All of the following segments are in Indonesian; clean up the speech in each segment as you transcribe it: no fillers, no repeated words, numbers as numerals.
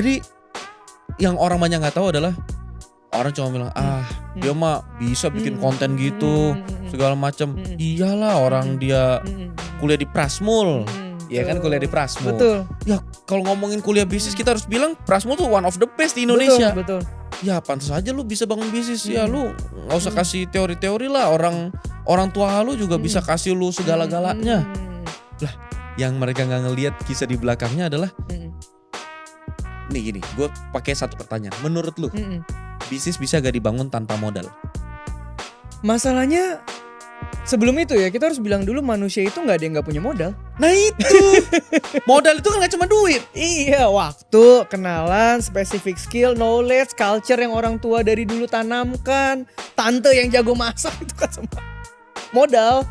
Jadi yang orang banyak nggak tahu adalah orang cuma bilang dia mah bisa bikin konten gitu segala macam. Iyalah orang dia kuliah di Prasmul. Ya kan kuliah di Prasmul. Betul. Ya kalau ngomongin kuliah bisnis kita harus bilang Prasmul tuh one of the best di Indonesia. Betul. Ya pantas aja lu bisa bangun bisnis. Ya lu nggak usah kasih teori-teori lah. Orang tua lu juga bisa kasih lu segala-galanya. Lah yang mereka nggak ngelihat kisah di belakangnya adalah nih gini, gue pakai satu pertanyaan. Menurut lu bisnis bisa gak dibangun tanpa modal? Masalahnya sebelum itu ya kita harus bilang dulu manusia itu nggak ada yang nggak punya modal. Nah itu modal itu kan gak cuma duit. Iya, waktu, kenalan, specific skill, knowledge, culture yang orang tua dari dulu tanamkan, tante yang jago masak itu kan semua modal.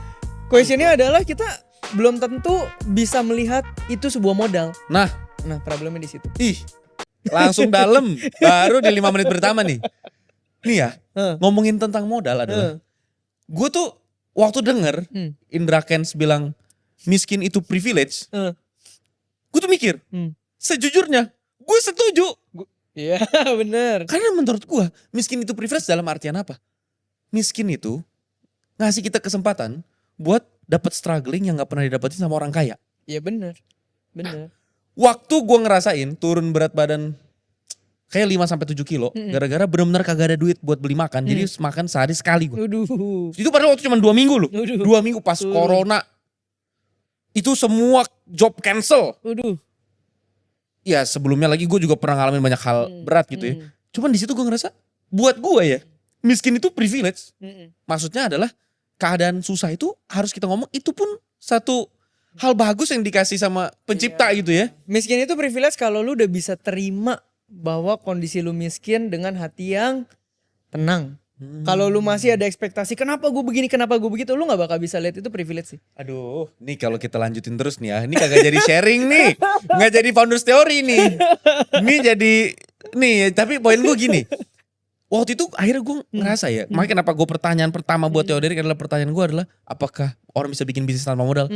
Questionnya adalah kita belum tentu bisa melihat itu sebuah modal. Nah problemnya di situ. Ih, langsung dalam baru di 5 menit pertama nih. Nih ya, ngomongin tentang modal adalah gue tuh waktu denger Indra Kents bilang miskin itu privilege, gue tuh mikir sejujurnya gue setuju. Iya bener. Karena menurut gue miskin itu privilege dalam artian apa? Miskin itu ngasih kita kesempatan buat dapat struggling yang gak pernah didapetin sama orang kaya. Iya bener. Waktu gue ngerasain turun berat badan kayak 5-7 kilo gara-gara benar-benar kagak ada duit buat beli makan. Jadi makan sehari sekali gue. Itu padahal waktu cuma 2 minggu loh. 2 minggu pas corona. Itu semua job cancel. Ya sebelumnya lagi gue juga pernah ngalamin banyak hal berat gitu ya. Cuman di situ gue ngerasa buat gue ya miskin itu privilege. Maksudnya adalah keadaan susah itu harus kita ngomong itu pun satu hal bagus yang dikasih sama pencipta gitu ya. Miskin itu privilege kalau lu udah bisa terima bahwa kondisi lu miskin dengan hati yang tenang. Kalau lu masih ada ekspektasi kenapa gue begini, kenapa gue begitu, lu gak bakal bisa lihat itu privilege sih. Aduh, nih kalau kita lanjutin terus nih ya, ini kagak jadi sharing nih, nggak jadi founders theory nih. Ini jadi nih, tapi poin gue gini. Waktu itu akhirnya gue ngerasa ya, makanya kenapa gue pertanyaan pertama buat Theoderik adalah pertanyaan gue adalah apakah orang bisa bikin bisnis tanpa modal?